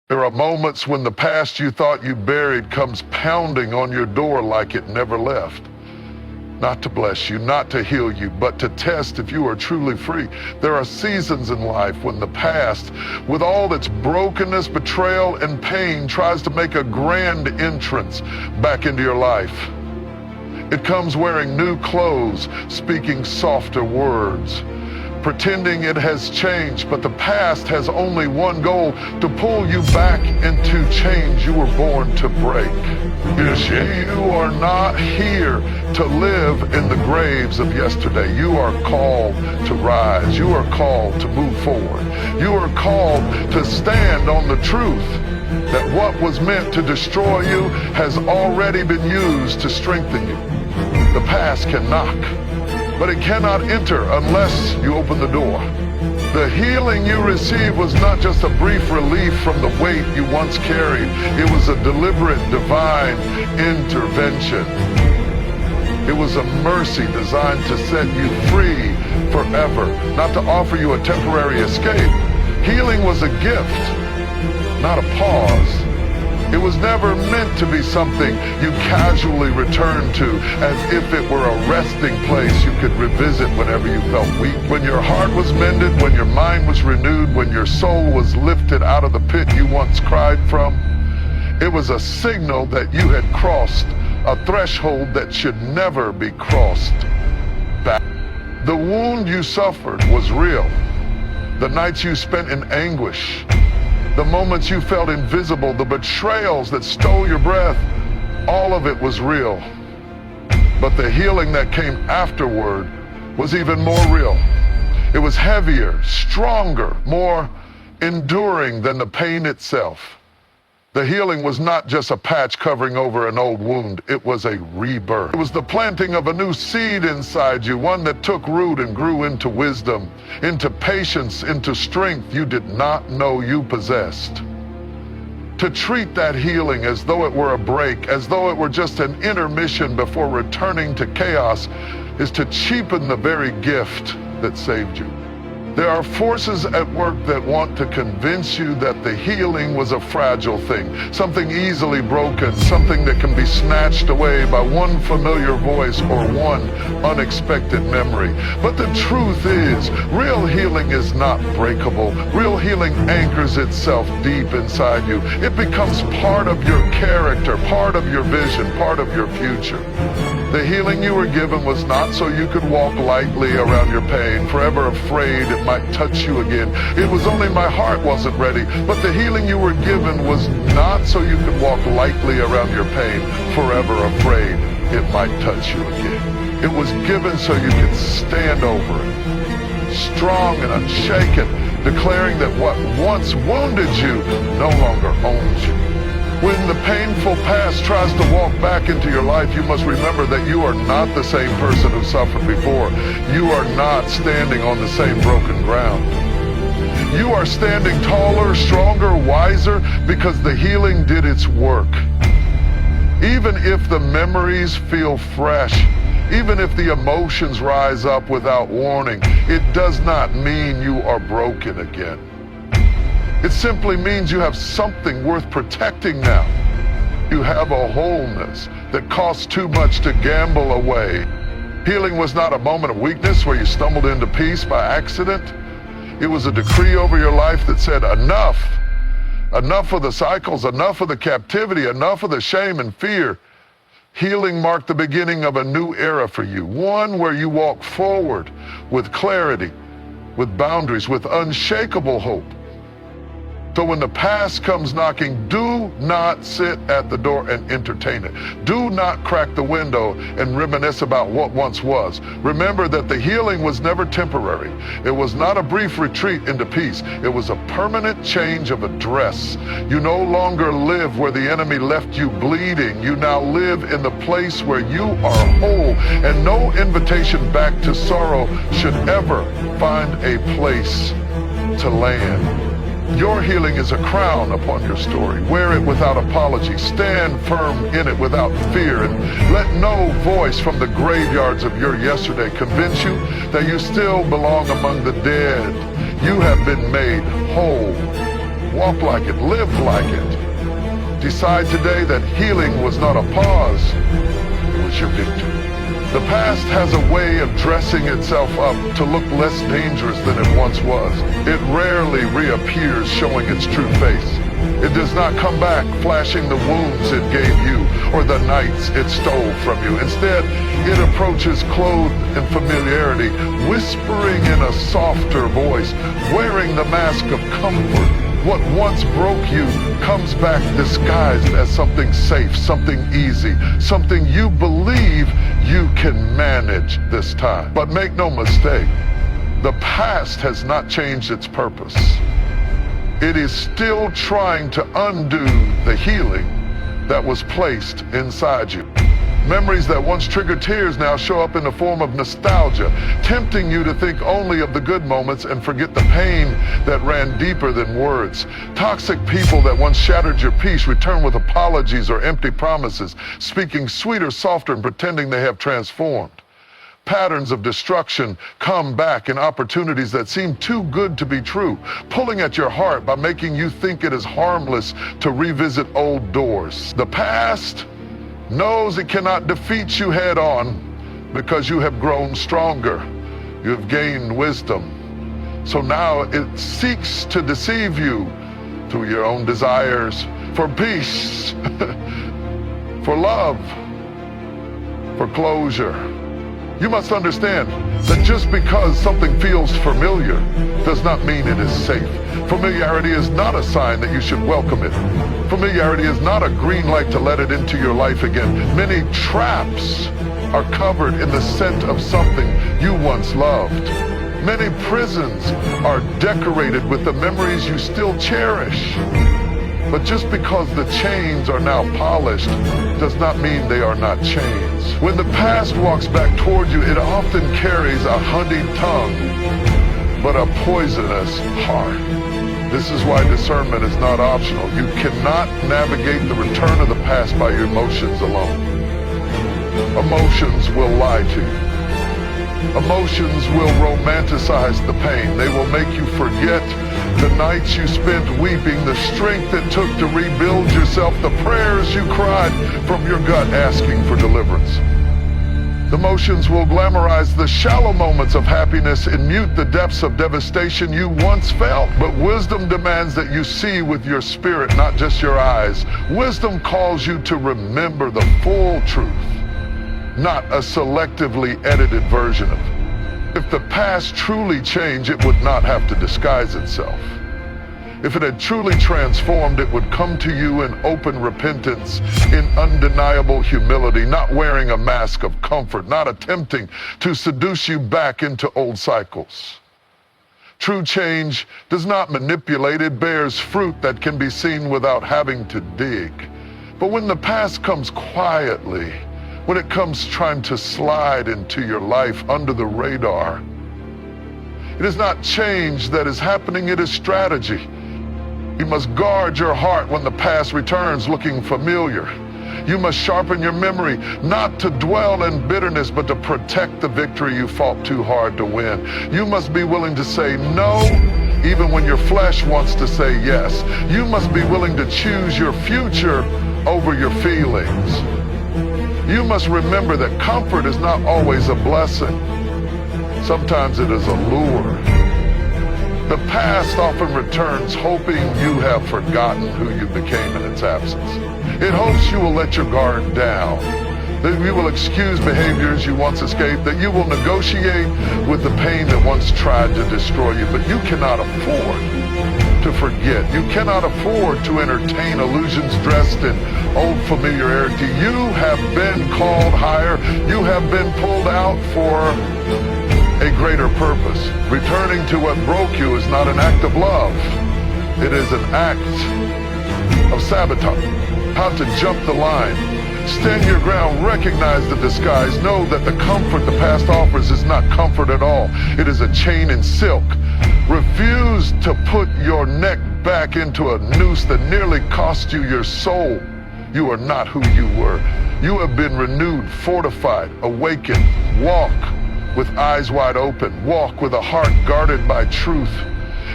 There are moments when the past you thought you buried comes pounding on your door like it never left. Not to bless you, not to heal you, but to test if you are truly free. There are seasons in life when the past, with all its brokenness, betrayal, and pain, tries to make a grand entrance back into your life. It comes wearing new clothes, speaking softer words, pretending it has changed, but the past has only one goal: to pull you back into chains you were born to break. You are not here to live in the graves of yesterday. You are called to rise. You are called to move forward. You are called to stand on the truth that what was meant to destroy you has already been used to strengthen you. The past can knock, but it cannot enter unless you open the door. The healing you received was not just a brief relief from the weight you once carried. It was a deliberate divine intervention. It was a mercy designed to set you free forever, not to offer you a temporary escape. Healing was a gift, not a pause. It was never meant to be something you casually returned to, as if it were a resting place you could revisit whenever you felt weak. When your heart was mended, when your mind was renewed, when your soul was lifted out of the pit you once cried from, it was a signal that you had crossed a threshold that should never be crossed back. The wound you suffered was real. The nights you spent in anguish, the moments you felt invisible, the betrayals that stole your breath, all of it was real. But the healing that came afterward was even more real. It was heavier, stronger, more enduring than the pain itself. The healing was not just a patch covering over an old wound. It was a rebirth. It was the planting of a new seed inside you, one that took root and grew into wisdom, into patience, into strength you did not know you possessed. To treat that healing as though it were a break, as though it were just an intermission before returning to chaos, is to cheapen the very gift that saved you. There are forces at work that want to convince you that the healing was a fragile thing, something easily broken, something that can be snatched away by one familiar voice or one unexpected memory. But the truth is, real healing is not breakable. Real healing anchors itself deep inside you. It becomes part of your character, part of your vision, part of your future. The healing you were given was not so you could walk lightly around your pain, forever afraid it might touch you again. It was only my heart wasn't ready. But the healing you were given was not so you could walk lightly around your pain, forever afraid it might touch you again. It was given so you could stand over it, strong and unshaken, declaring that what once wounded you no longer owns you. When the painful past tries to walk back into your life, you must remember that you are not the same person who suffered before. You are not standing on the same broken ground. You are standing taller, stronger, wiser, because the healing did its work. Even if the memories feel fresh, even if the emotions rise up without warning, it does not mean you are broken again. It simply means you have something worth protecting now. You have a wholeness that costs too much to gamble away. Healing was not a moment of weakness where you stumbled into peace by accident. It was a decree over your life that said, enough. Enough of the cycles, enough of the captivity, enough of the shame and fear. Healing marked the beginning of a new era for you, one where you walk forward with clarity, with boundaries, with unshakable hope. So when the past comes knocking, do not sit at the door and entertain it. Do not crack the window and reminisce about what once was. Remember that the healing was never temporary. It was not a brief retreat into peace. It was a permanent change of address. You no longer live where the enemy left you bleeding. You now live in the place where you are whole, and no invitation back to sorrow should ever find a place to land. Your healing is a crown upon your story. Wear it without apology. Stand firm in it without fear. And let no voice from the graveyards of your yesterday convince you that you still belong among the dead. You have been made whole. walk like it, live like it. Decide today that healing was not a pause, it was your victory. The past has a way of dressing itself up to look less dangerous than it once was. It rarely reappears showing its true face. It does not come back flashing the wounds it gave you or the nights it stole from you. Instead, it approaches clothed in familiarity, whispering in a softer voice, wearing the mask of comfort. What once broke you comes back disguised as something safe, something easy, something you believe you can manage this time. But make no mistake, the past has not changed its purpose. It is still trying to undo the healing that was placed inside you. Memories that once triggered tears now show up in the form of nostalgia, tempting you to think only of the good moments and forget the pain that ran deeper than words. Toxic people that once shattered your peace return with apologies or empty promises, speaking sweeter, softer, and pretending they have transformed. Patterns of destruction come back in opportunities that seem too good to be true, pulling at your heart by making you think it is harmless to revisit old doors. The past knows it cannot defeat you head on because you have grown stronger. You have gained wisdom. So now it seeks to deceive you through your own desires for peace, for love, for closure. You must understand that just because something feels familiar does not mean it is safe. Familiarity is not a sign that you should welcome it. Familiarity is not a green light to let it into your life again. Many traps are covered in the scent of something you once loved. Many prisons are decorated with the memories you still cherish. But just because the chains are now polished does not mean they are not chains. When the past walks back toward you, it often carries a honeyed tongue, but a poisonous heart. This is why discernment is not optional. You cannot navigate the return of the past by your emotions alone. Emotions will lie to you. Emotions will romanticize the pain. They will make you forget the nights you spent weeping, the strength it took to rebuild yourself, the prayers you cried from your gut asking for deliverance. The emotions will glamorize the shallow moments of happiness and mute the depths of devastation you once felt. But wisdom demands that you see with your spirit, not just your eyes. Wisdom calls you to remember the full truth, not a selectively edited version of it. If the past truly changed, it would not have to disguise itself. If it had truly transformed, it would come to you in open repentance, in undeniable humility, not wearing a mask of comfort, not attempting to seduce you back into old cycles. True change does not manipulate, it bears fruit that can be seen without having to dig. But when the past comes quietly, when it comes trying to slide into your life under the radar, it is not change that is happening, it is strategy. You must guard your heart when the past returns looking familiar. You must sharpen your memory, not to dwell in bitterness, but to protect the victory you fought too hard to win. You must be willing to say no, even when your flesh wants to say yes. You must be willing to choose your future over your feelings. You must remember that comfort is not always a blessing. Sometimes it is a lure. The past often returns hoping you have forgotten who you became in its absence. It hopes you will let your guard down, that you will excuse behaviors you once escaped, that you will negotiate with the pain that once tried to destroy you. But you cannot afford to forget. You cannot afford to entertain illusions dressed in old familiarity. You have been called higher. You have been pulled out for a greater purpose. Returning to what broke you is not an act of love. It is an act of sabotage. How to jump the line. Stand your ground, recognize the disguise. Know that the comfort the past offers is not comfort at all. It is a chain and silk. Refuse to put your neck back into a noose that nearly cost you your soul. You are not who you were. You have been renewed, fortified, awakened. Walk with eyes wide open. Walk with a heart guarded by truth.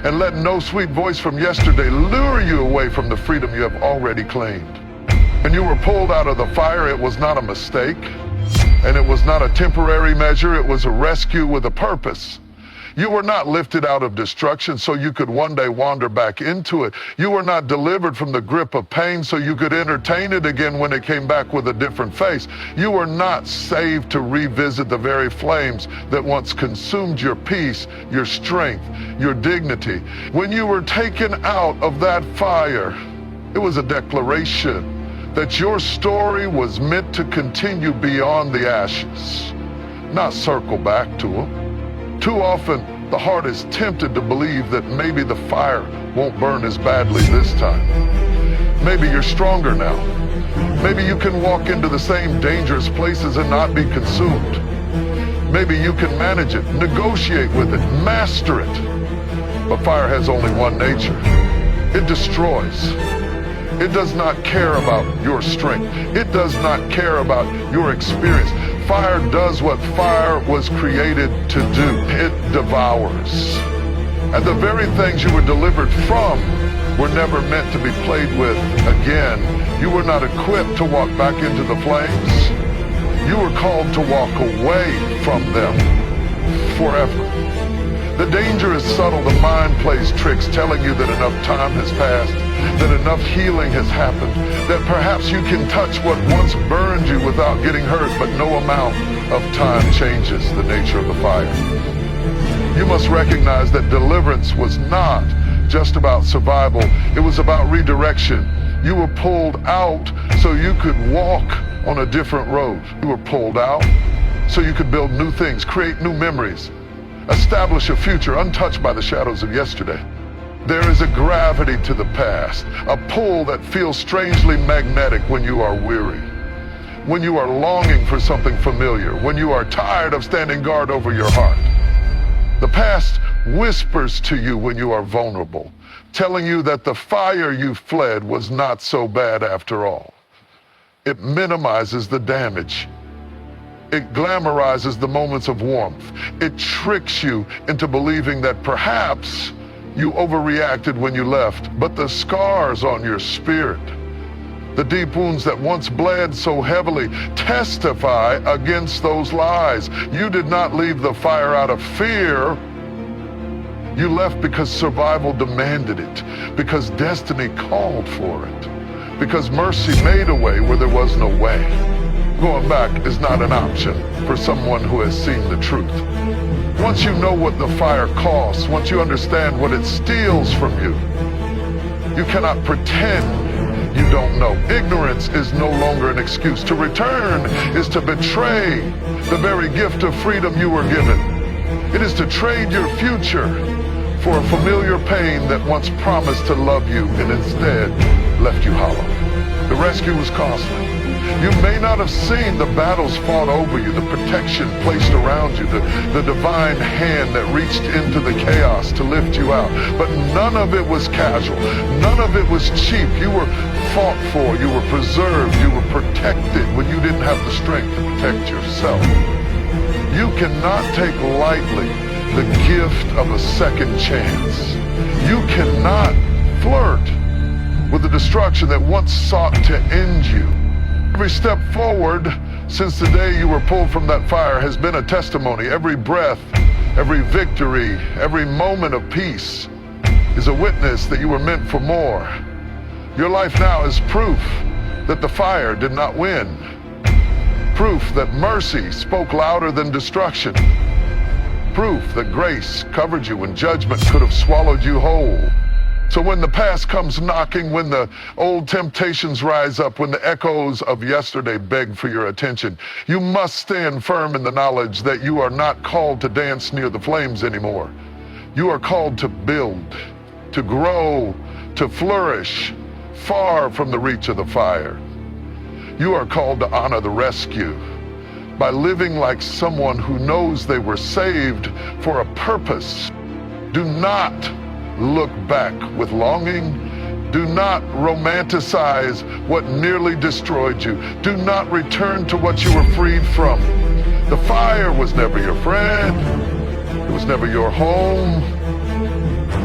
And let no sweet voice from yesterday lure you away from the freedom you have already claimed. When you were pulled out of the fire, it was not a mistake, and it was not a temporary measure. It was a rescue with a purpose. You were not lifted out of destruction so you could one day wander back into it. You were not delivered from the grip of pain so you could entertain it again when it came back with a different face. You were not saved to revisit the very flames that once consumed your peace, your strength, your dignity. When you were taken out of that fire, it was a declaration that your story was meant to continue beyond the ashes, not circle back to them. Too often, the heart is tempted to believe that maybe the fire won't burn as badly this time. Maybe you're stronger now. Maybe you can walk into the same dangerous places and not be consumed. Maybe you can manage it, negotiate with it, master it. But fire has only one nature. It destroys. It does not care about your strength. It does not care about your experience. Fire does what fire was created to do. It devours. And the very things you were delivered from were never meant to be played with again. You were not equipped to walk back into the flames. You were called to walk away from them forever. The danger is subtle. The mind plays tricks, telling you that enough time has passed, that enough healing has happened, that perhaps you can touch what once burned you without getting hurt, but no amount of time changes the nature of the fire. You must recognize that deliverance was not just about survival. It was about redirection. You were pulled out so you could walk on a different road. You were pulled out so you could build new things, create new memories, establish a future untouched by the shadows of yesterday. There is a gravity to the past, a pull that feels strangely magnetic when you are weary, when you are longing for something familiar, when you are tired of standing guard over your heart. The past whispers to you when you are vulnerable, telling you that the fire you fled was not so bad after all. It minimizes the damage. It glamorizes the moments of warmth. It tricks you into believing that perhaps you overreacted when you left, but the scars on your spirit, the deep wounds that once bled so heavily, testify against those lies. You did not leave the fire out of fear. You left because survival demanded it, because destiny called for it, because mercy made a way where there was no way. Going back is not an option for someone who has seen the truth. Once you know what the fire costs, once you understand what it steals from you, you cannot pretend you don't know. Ignorance is no longer an excuse. To return is to betray the very gift of freedom you were given. It is to trade your future for a familiar pain that once promised to love you and instead left you hollow. The rescue was costly. You may not have seen the battles fought over you, the protection placed around you, the divine hand that reached into the chaos to lift you out. But none of it was casual. None of it was cheap. You were fought for. You were preserved. You were protected when you didn't have the strength to protect yourself. You cannot take lightly the gift of a second chance. You cannot flirt with the destruction that once sought to end you. Every step forward since the day you were pulled from that fire has been a testimony. Every breath, every victory, every moment of peace is a witness that you were meant for more. Your life now is proof that the fire did not win. Proof that mercy spoke louder than destruction. Proof that grace covered you when judgment could have swallowed you whole. So when the past comes knocking, when the old temptations rise up, when the echoes of yesterday beg for your attention, you must stand firm in the knowledge that you are not called to dance near the flames anymore. You are called to build, to grow, to flourish, far from the reach of the fire. You are called to honor the rescue by living like someone who knows they were saved for a purpose. Do not look back with longing. Do not romanticize what nearly destroyed you. Do not return to what you were freed from. The fire was never your friend. It was never your home.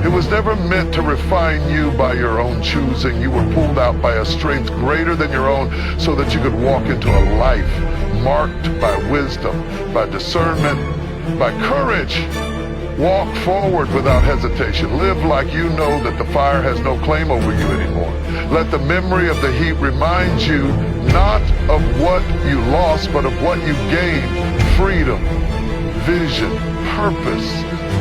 It was never meant to refine you by your own choosing. You were pulled out by a strength greater than your own so that you could walk into a life marked by wisdom, by discernment, by courage. Walk forward without hesitation. Live like you know that the fire has no claim over you anymore. Let the memory of the heat remind you not of what you lost, but of what you gained. Freedom, vision, purpose,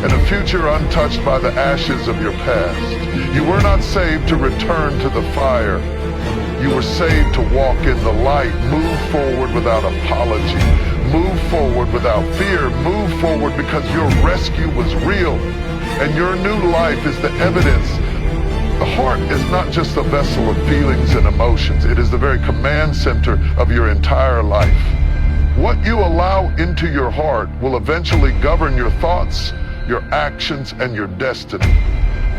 and a future untouched by the ashes of your past. You were not saved to return to the fire. You were saved to walk in the light. Move forward without apology. Move forward without fear. Move forward because your rescue was real, and your new life is the evidence. The heart is not just a vessel of feelings and emotions. It is the very command center of your entire life. What you allow into your heart will eventually govern your thoughts, your actions, and your destiny.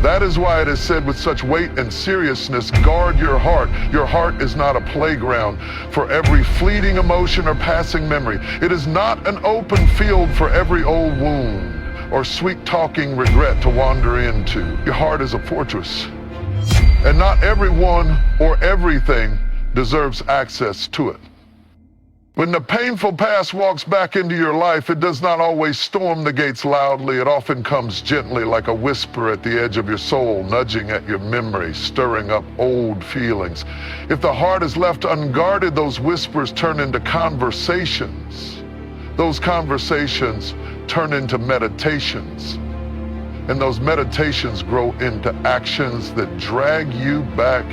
That is why it is said with such weight and seriousness, guard your heart. Your heart is not a playground for every fleeting emotion or passing memory. It is not an open field for every old wound or sweet-talking regret to wander into. Your heart is a fortress, and not everyone or everything deserves access to it. When the painful past walks back into your life, it does not always storm the gates loudly. It often comes gently, like a whisper at the edge of your soul, nudging at your memory, stirring up old feelings. If the heart is left unguarded, those whispers turn into conversations. Those conversations turn into meditations. And those meditations grow into actions that drag you back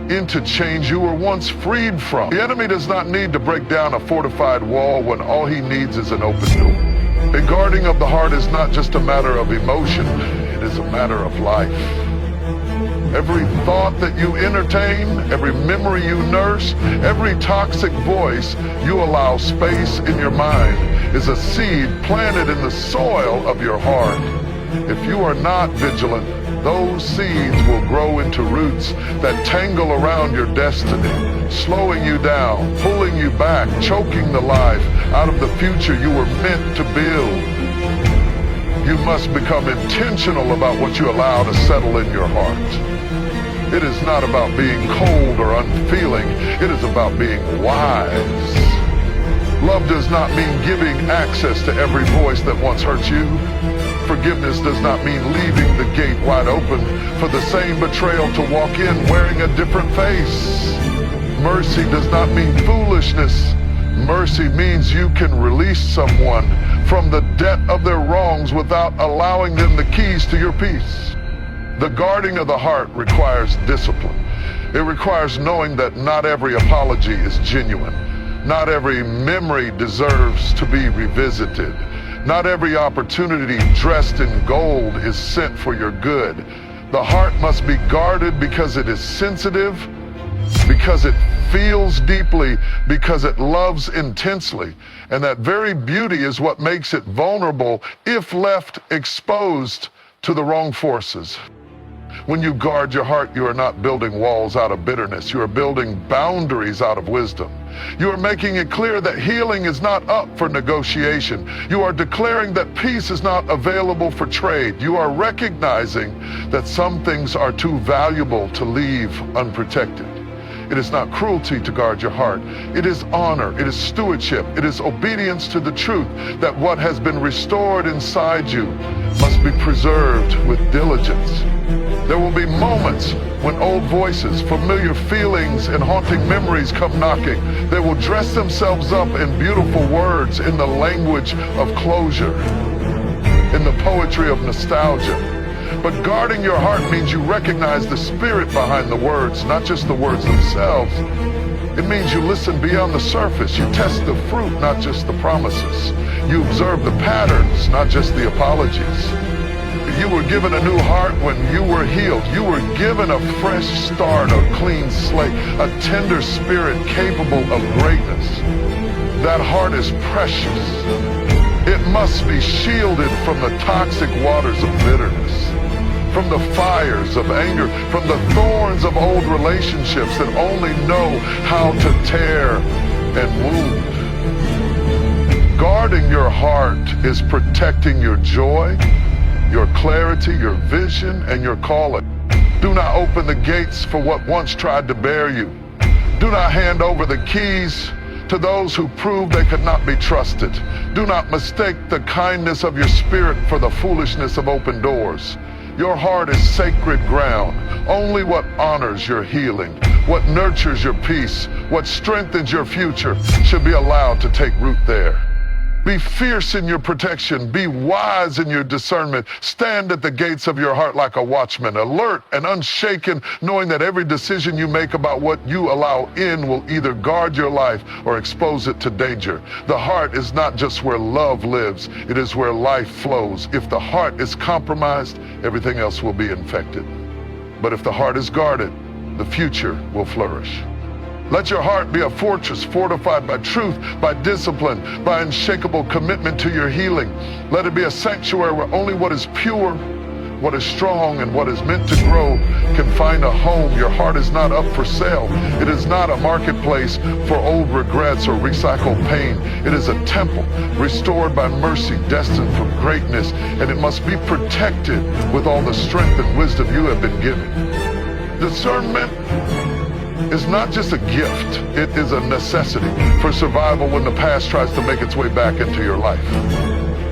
into change you were once freed from. The enemy does not need to break down a fortified wall when all he needs is an open door. The guarding of the heart is not just a matter of emotion, it is a matter of life. Every thought that you entertain, every memory you nurse, every toxic voice you allow space in your mind is a seed planted in the soil of your heart. If you are not vigilant, those seeds will grow into roots that tangle around your destiny, slowing you down, pulling you back, choking the life out of the future you were meant to build. You must become intentional about what you allow to settle in your heart. It is not about being cold or unfeeling. It is about being wise. Love does not mean giving access to every voice that once hurt you. Forgiveness does not mean leaving the gate wide open for the same betrayal to walk in wearing a different face. Mercy does not mean foolishness. Mercy means you can release someone from the debt of their wrongs without allowing them the keys to your peace. The guarding of the heart requires discipline. It requires knowing that not every apology is genuine. Not every memory deserves to be revisited. Not every opportunity dressed in gold is sent for your good. The heart must be guarded because it is sensitive, because it feels deeply, because it loves intensely. And that very beauty is what makes it vulnerable if left exposed to the wrong forces. When you guard your heart, you are not building walls out of bitterness. You are building boundaries out of wisdom. You are making it clear that healing is not up for negotiation. You are declaring that peace is not available for trade. You are recognizing that some things are too valuable to leave unprotected. It is not cruelty to guard your heart. It is honor. It is stewardship. It is obedience to the truth that what has been restored inside you must be preserved with diligence. There will be moments when old voices, familiar feelings, and haunting memories come knocking. They will dress themselves up in beautiful words, in the language of closure, in the poetry of nostalgia. But guarding your heart means you recognize the spirit behind the words, not just the words themselves. It means you listen beyond the surface. You test the fruit, not just the promises. You observe the patterns, not just the apologies. You were given a new heart when you were healed. You were given a fresh start, a clean slate, a tender spirit capable of greatness. That heart is precious. It must be shielded from the toxic waters of bitterness, from the fires of anger, from the thorns of old relationships that only know how to tear and wound. Guarding your heart is protecting your joy, your clarity, your vision, and your calling. Do not open the gates for what once tried to bear you. Do not hand over the keys to those who proved they could not be trusted. Do not mistake the kindness of your spirit for the foolishness of open doors. Your heart is sacred ground. Only what honors your healing, what nurtures your peace, what strengthens your future should be allowed to take root there. Be fierce in your protection. Be wise in your discernment. Stand at the gates of your heart like a watchman, alert and unshaken, knowing that every decision you make about what you allow in will either guard your life or expose it to danger. The heart is not just where love lives, it is where life flows. If the heart is compromised, everything else will be infected. But if the heart is guarded, the future will flourish. Let your heart be a fortress fortified by truth, by discipline, by unshakable commitment to your healing. Let it be a sanctuary where only what is pure, what is strong, and what is meant to grow can find a home. Your heart is not up for sale. It is not a marketplace for old regrets or recycled pain. It is a temple restored by mercy, destined for greatness, and it must be protected with all the strength and wisdom you have been given. Discernment is not just a gift, it is a necessity for survival when the past tries to make its way back into your life.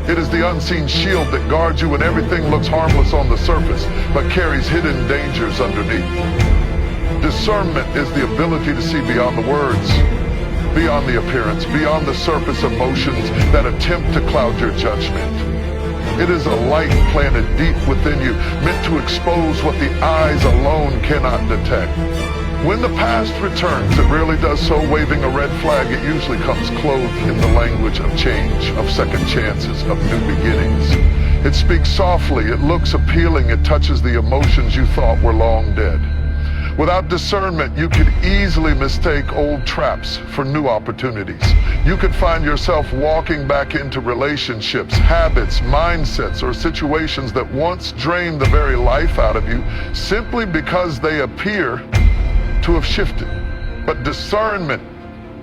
It is the unseen shield that guards you when everything looks harmless on the surface, but carries hidden dangers underneath. Discernment is the ability to see beyond the words, beyond the appearance, beyond the surface emotions that attempt to cloud your judgment. It is a light planted deep within you, meant to expose what the eyes alone cannot detect. When the past returns, it rarely does so waving a red flag. It usually comes clothed in the language of change, of second chances, of new beginnings. It speaks softly, it looks appealing, it touches the emotions you thought were long dead. Without discernment, you could easily mistake old traps for new opportunities. You could find yourself walking back into relationships, habits, mindsets, or situations that once drained the very life out of you simply because they appear to have shifted. But discernment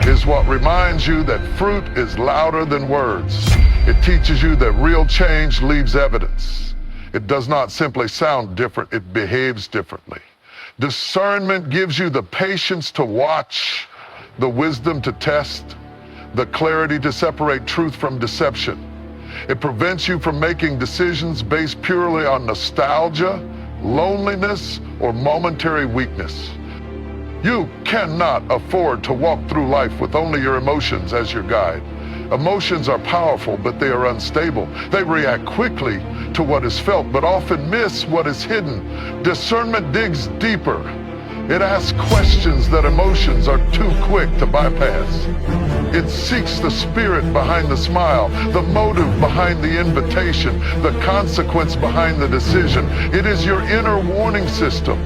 is what reminds you that fruit is louder than words. It teaches you that real change leaves evidence. It does not simply sound different, it behaves differently. Discernment gives you the patience to watch, the wisdom to test, the clarity to separate truth from deception. It prevents you from making decisions based purely on nostalgia, loneliness, or momentary weakness. You cannot afford to walk through life with only your emotions as your guide. Emotions are powerful, but they are unstable. They react quickly to what is felt, but often miss what is hidden. Discernment digs deeper. It asks questions that emotions are too quick to bypass. It seeks the spirit behind the smile, the motive behind the invitation, the consequence behind the decision. It is your inner warning system,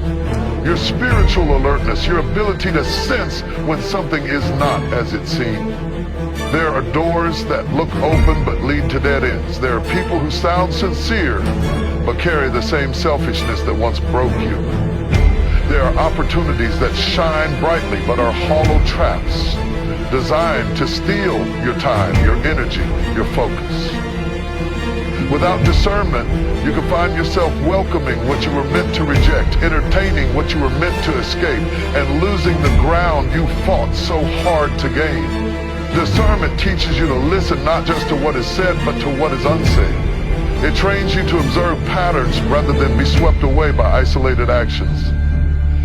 your spiritual alertness, your ability to sense when something is not as it seems. There are doors that look open but lead to dead ends. There are people who sound sincere but carry the same selfishness that once broke you. There are opportunities that shine brightly but are hollow traps designed to steal your time, your energy, your focus. Without discernment, you can find yourself welcoming what you were meant to reject, entertaining what you were meant to escape, and losing the ground you fought so hard to gain. Discernment teaches you to listen not just to what is said, but to what is unsaid. It trains you to observe patterns rather than be swept away by isolated actions.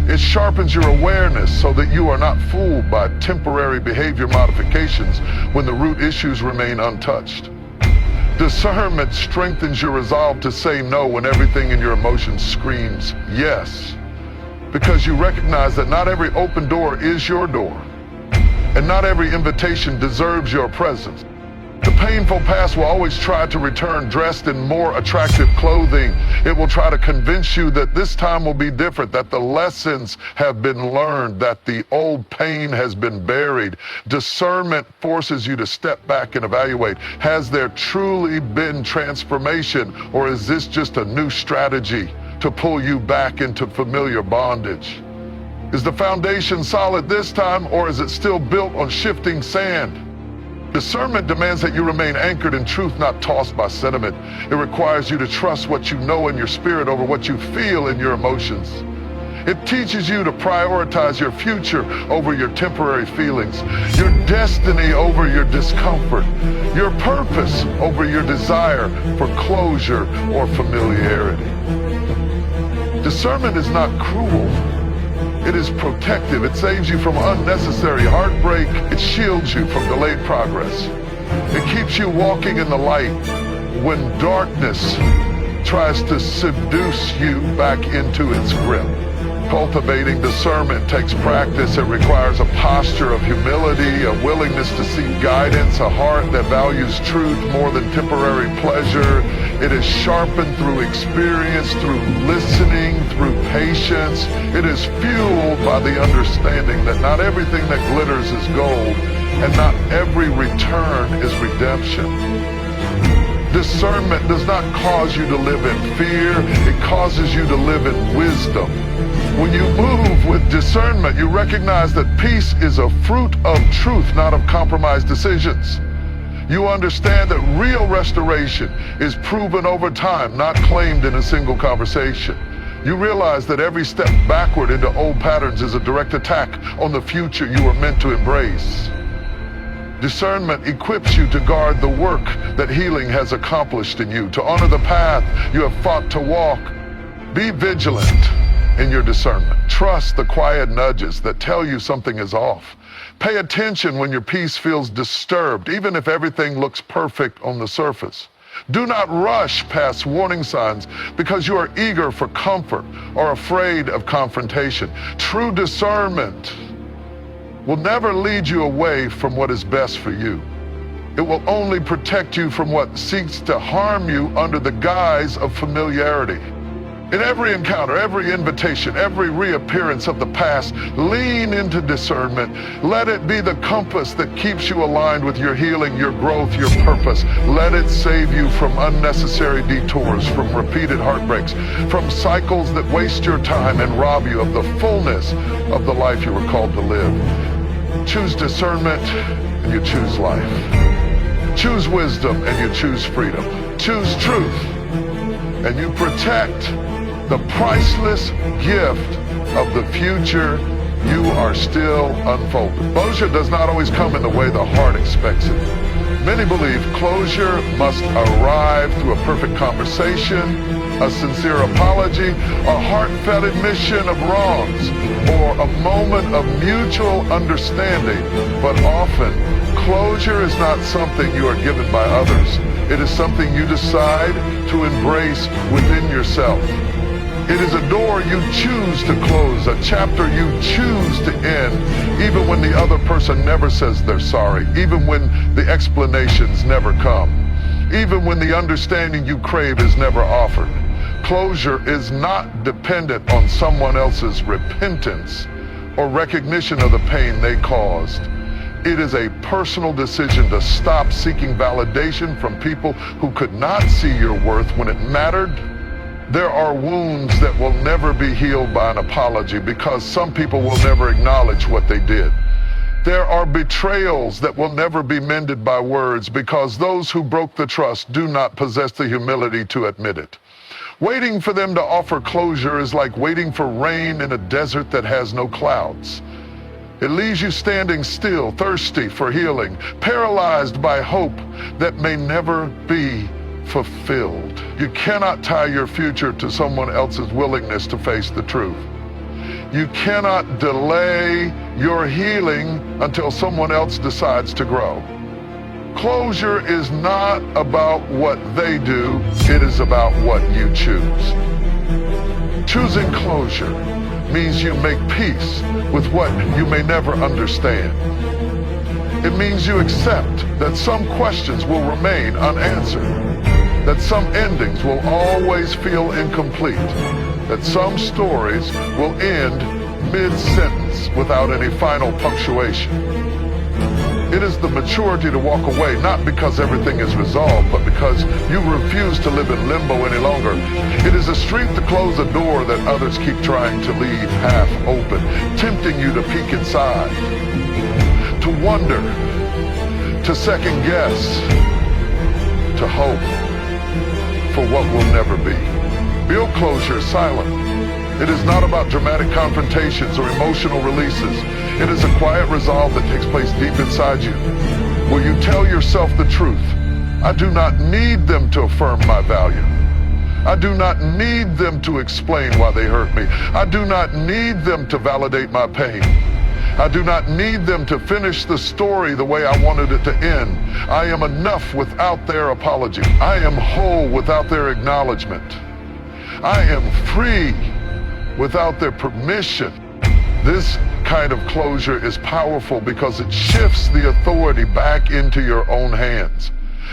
It sharpens your awareness so that you are not fooled by temporary behavior modifications when the root issues remain untouched. Discernment strengthens your resolve to say no when everything in your emotions screams yes, because you recognize that not every open door is your door, and not every invitation deserves your presence. The painful past will always try to return dressed in more attractive clothing. It will try to convince you that this time will be different, that the lessons have been learned, that the old pain has been buried. Discernment forces you to step back and evaluate. Has there truly been transformation, or is this just a new strategy to pull you back into familiar bondage? Is the foundation solid this time, or is it still built on shifting sand? Discernment demands that you remain anchored in truth, not tossed by sentiment. It requires you to trust what you know in your spirit over what you feel in your emotions. It teaches you to prioritize your future over your temporary feelings, your destiny over your discomfort, your purpose over your desire for closure or familiarity. Discernment is not cruel. It is protective. It saves you from unnecessary heartbreak. It shields you from delayed progress. It keeps you walking in the light when darkness tries to seduce you back into its grip. Cultivating discernment takes practice. It requires a posture of humility, a willingness to seek guidance, a heart that values truth more than temporary pleasure. It is sharpened through experience, through listening, through patience. It is fueled by the understanding that not everything that glitters is gold, and not every return is redemption. Discernment does not cause you to live in fear. It causes you to live in wisdom. When you move with discernment, you recognize that peace is a fruit of truth, not of compromised decisions. You understand that real restoration is proven over time, not claimed in a single conversation. You realize that every step backward into old patterns is a direct attack on the future you were meant to embrace. Discernment equips you to guard the work that healing has accomplished in you, to honor the path you have fought to walk. Be vigilant in your discernment. Trust the quiet nudges that tell you something is off. Pay attention when your peace feels disturbed, even if everything looks perfect on the surface. Do not rush past warning signs because you are eager for comfort or afraid of confrontation. True discernment will never lead you away from what is best for you. It will only protect you from what seeks to harm you under the guise of familiarity. In every encounter, every invitation, every reappearance of the past, lean into discernment. Let it be the compass that keeps you aligned with your healing, your growth, your purpose. Let it save you from unnecessary detours, from repeated heartbreaks, from cycles that waste your time and rob you of the fullness of the life you were called to live. Choose discernment and you choose life. Choose wisdom and you choose freedom. Choose truth and you protect the priceless gift of the future you are still unfolding. Closure does not always come in the way the heart expects it. Many believe closure must arrive through a perfect conversation, a sincere apology, a heartfelt admission of wrongs, or a moment of mutual understanding. But often, closure is not something you are given by others. It is something you decide to embrace within yourself. It is a door you choose to close, a chapter you choose to end, even when the other person never says they're sorry, even when the explanations never come, even when the understanding you crave is never offered. Closure is not dependent on someone else's repentance or recognition of the pain they caused. It is a personal decision to stop seeking validation from people who could not see your worth when it mattered. There are wounds that will never be healed by an apology because some people will never acknowledge what they did. There are betrayals that will never be mended by words because those who broke the trust do not possess the humility to admit it. Waiting for them to offer closure is like waiting for rain in a desert that has no clouds. It leaves you standing still, thirsty for healing, paralyzed by hope that may never be fulfilled. You cannot tie your future to someone else's willingness to face the truth. You cannot delay your healing until someone else decides to grow. Closure is not about what they do, it is about what you choose. Choosing closure means you make peace with what you may never understand. It means you accept that some questions will remain unanswered, that some endings will always feel incomplete, that some stories will end mid-sentence without any final punctuation. It is the maturity to walk away, not because everything is resolved, but because you refuse to live in limbo any longer. It is the strength to close a door that others keep trying to leave half open, tempting you to peek inside, to wonder, to second guess, to hope for what will never be. Real closure is silent. It is not about dramatic confrontations or emotional releases. It is a quiet resolve that takes place deep inside you. Will you tell yourself the truth? I do not need them to affirm my value. I do not need them to explain why they hurt me. I do not need them to validate my pain. I do not need them to finish the story the way I wanted it to end. I am enough without their apology. I am whole without their acknowledgement. I am free without their permission. This kind of closure is powerful because it shifts the authority back into your own hands.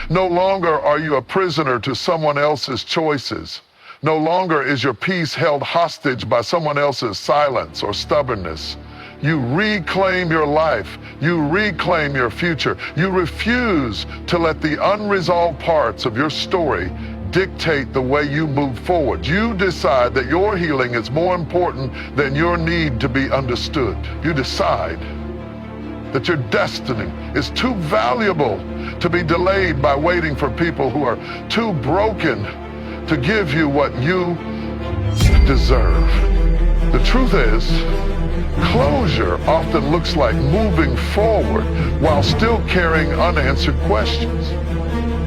No longer are you a prisoner to someone else's choices. No longer is your peace held hostage by someone else's silence or stubbornness. You reclaim your life. You reclaim your future. You refuse to let the unresolved parts of your story dictate the way you move forward. You decide that your healing is more important than your need to be understood. You decide that your destiny is too valuable to be delayed by waiting for people who are too broken to give you what you deserve. The truth is, closure often looks like moving forward while still carrying unanswered questions.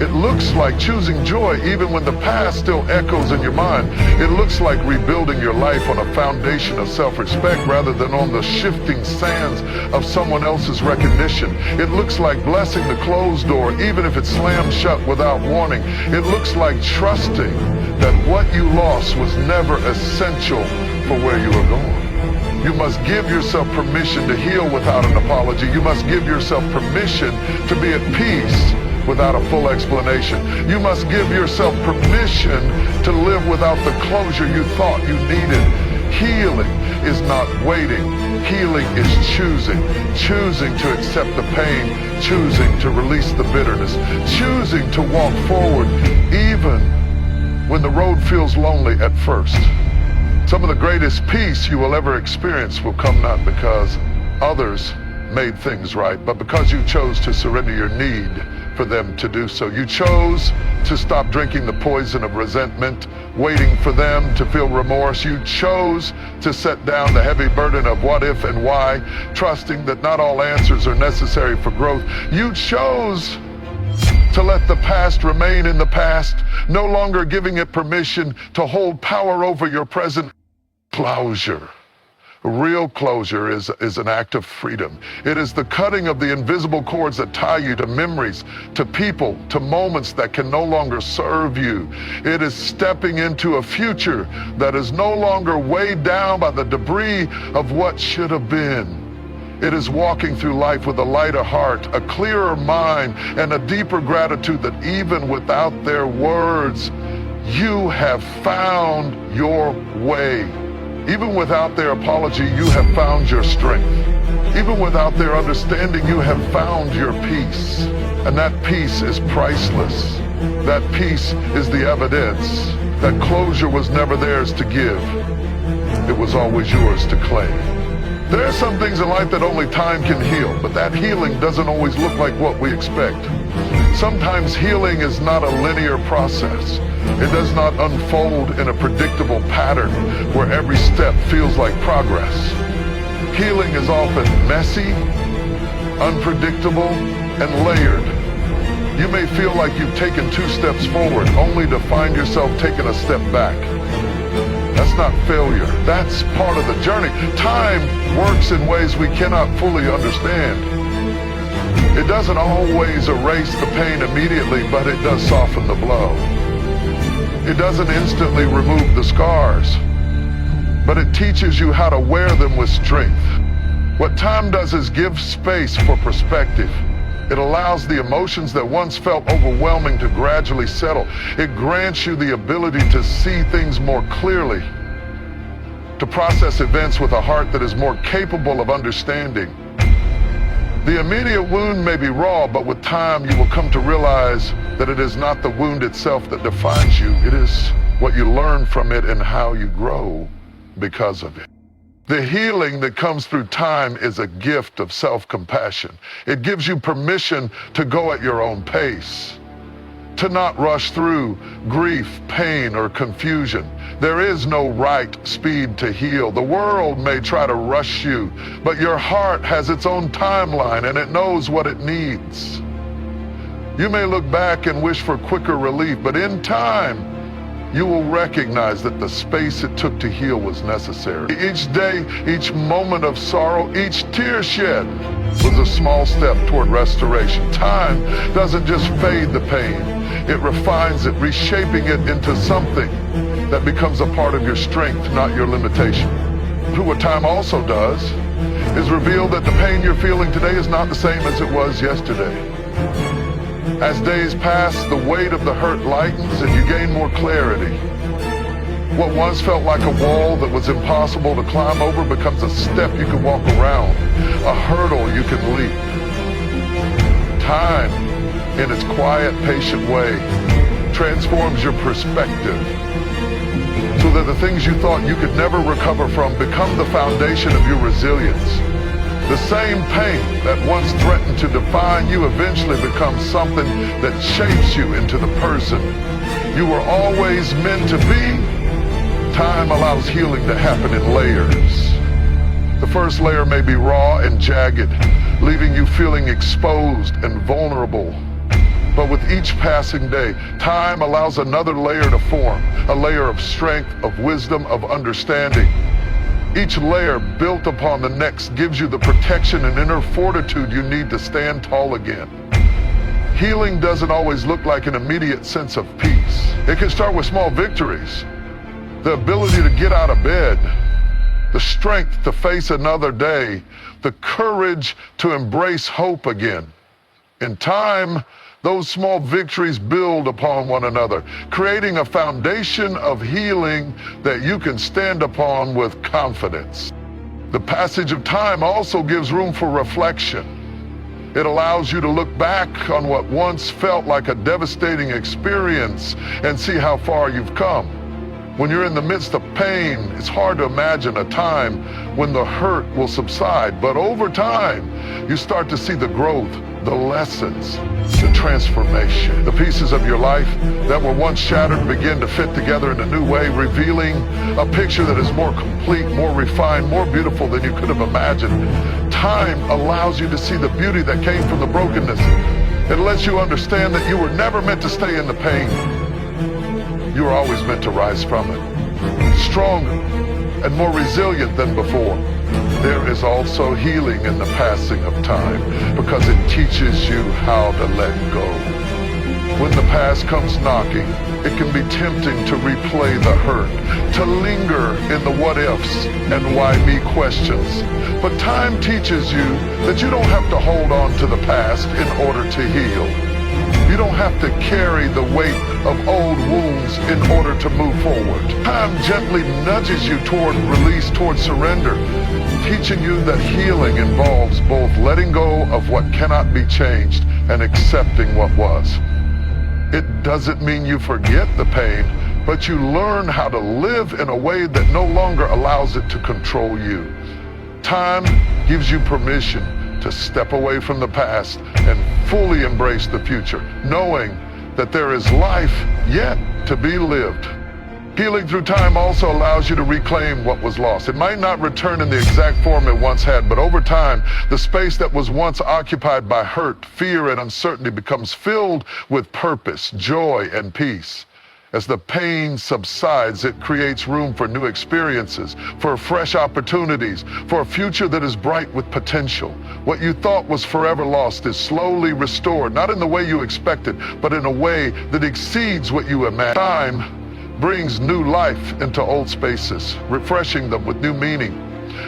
It looks like choosing joy even when the past still echoes in your mind. It looks like rebuilding your life on a foundation of self-respect rather than on the shifting sands of someone else's recognition. It looks like blessing the closed door even if it slams shut without warning. It looks like trusting that what you lost was never essential for where you are going. You must give yourself permission to heal without an apology. You must give yourself permission to be at peace without a full explanation. You must give yourself permission to live without the closure you thought you needed. Healing is not waiting. Healing is choosing. Choosing to accept the pain. Choosing to release the bitterness. Choosing to walk forward even when the road feels lonely at first. Some of the greatest peace you will ever experience will come not because others made things right, but because you chose to surrender your need for them to do so. You chose to stop drinking the poison of resentment, waiting for them to feel remorse. You chose to set down the heavy burden of what if and why, trusting that not all answers are necessary for growth. You chose to let the past remain in the past, no longer giving it permission to hold power over your present. Closure. Real closure is an act of freedom. It is the cutting of the invisible cords that tie you to memories, to people, to moments that can no longer serve you. It is stepping into a future that is no longer weighed down by the debris of what should have been. It is walking through life with a lighter heart, a clearer mind, and a deeper gratitude that even without their words, you have found your way. Even without their apology, you have found your strength. Even without their understanding, you have found your peace. And that peace is priceless. That peace is the evidence that closure was never theirs to give. It was always yours to claim. There are some things in life that only time can heal, but that healing doesn't always look like what we expect. Sometimes healing is not a linear process. It does not unfold in a predictable pattern where every step feels like progress. Healing is often messy, unpredictable, and layered. You may feel like you've taken 2 steps forward only to find yourself taking a step back. That's not failure. That's part of the journey. Time works in ways we cannot fully understand. It doesn't always erase the pain immediately, but it does soften the blow. It doesn't instantly remove the scars, but it teaches you how to wear them with strength. What time does is give space for perspective. It allows the emotions that once felt overwhelming to gradually settle. It grants you the ability to see things more clearly, to process events with a heart that is more capable of understanding. The immediate wound may be raw, but with time you will come to realize that it is not the wound itself that defines you. It is what you learn from it and how you grow because of it. The healing that comes through time is a gift of self-compassion. It gives you permission to go at your own pace, to not rush through grief, pain, or confusion. There is no right speed to heal. The world may try to rush you, but your heart has its own timeline and it knows what it needs. You may look back and wish for quicker relief, but in time, you will recognize that the space it took to heal was necessary. Each day, each moment of sorrow, each tear shed was a small step toward restoration. Time doesn't just fade the pain, it refines it, reshaping it into something that becomes a part of your strength, not your limitation. What time also does is reveal that the pain you're feeling today is not the same as it was yesterday. As days pass, the weight of the hurt lightens and you gain more clarity. What once felt like a wall that was impossible to climb over becomes a step you can walk around, a hurdle you can leap. Time, in its quiet, patient way, transforms your perspective so that the things you thought you could never recover from become the foundation of your resilience. The same pain that once threatened to define you eventually becomes something that shapes you into the person you were always meant to be. Time allows healing to happen in layers. The first layer may be raw and jagged, leaving you feeling exposed and vulnerable. But with each passing day, time allows another layer to form, a layer of strength, of wisdom, of understanding. Each layer built upon the next gives you the protection and inner fortitude you need to stand tall again. Healing doesn't always look like an immediate sense of peace. It can start with small victories. The ability to get out of bed, the strength to face another day, the courage to embrace hope again. In time, those small victories build upon one another, creating a foundation of healing that you can stand upon with confidence. The passage of time also gives room for reflection. It allows you to look back on what once felt like a devastating experience and see how far you've come. When you're in the midst of pain, it's hard to imagine a time when the hurt will subside, but over time, you start to see the growth, the lessons, the transformation. The pieces of your life that were once shattered begin to fit together in a new way, revealing a picture that is more complete, more refined, more beautiful than you could have imagined. Time allows you to see the beauty that came from the brokenness. It lets you understand that you were never meant to stay in the pain. You were always meant to rise from it, stronger and more resilient than before. There is also healing in the passing of time because it teaches you how to let go. When the past comes knocking, it can be tempting to replay the hurt, to linger in the what ifs and why me questions. But time teaches you that you don't have to hold on to the past in order to heal. You don't have to carry the weight of old wounds in order to move forward. Time gently nudges you toward release, toward surrender, teaching you that healing involves both letting go of what cannot be changed and accepting what was. It doesn't mean you forget the pain, but you learn how to live in a way that no longer allows it to control you. Time gives you permission to step away from the past and fully embrace the future, knowing that there is life yet to be lived. Healing through time also allows you to reclaim what was lost. It might not return in the exact form it once had, but over time, the space that was once occupied by hurt, fear, and uncertainty becomes filled with purpose, joy, and peace. As the pain subsides, it creates room for new experiences, for fresh opportunities, for a future that is bright with potential. What you thought was forever lost is slowly restored, not in the way you expected, but in a way that exceeds what you imagined. Time brings new life into old spaces, refreshing them with new meaning,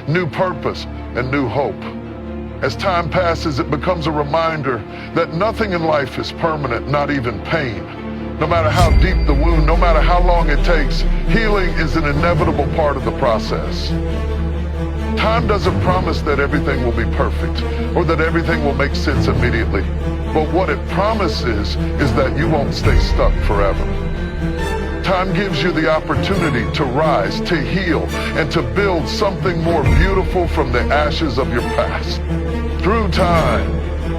new purpose, and new hope. As time passes, it becomes a reminder that nothing in life is permanent, not even pain. No matter how deep the wound, no matter how long it takes, healing is an inevitable part of the process. Time doesn't promise that everything will be perfect or that everything will make sense immediately. But what it promises is that you won't stay stuck forever. Time gives you the opportunity to rise, to heal, and to build something more beautiful from the ashes of your past. Through time,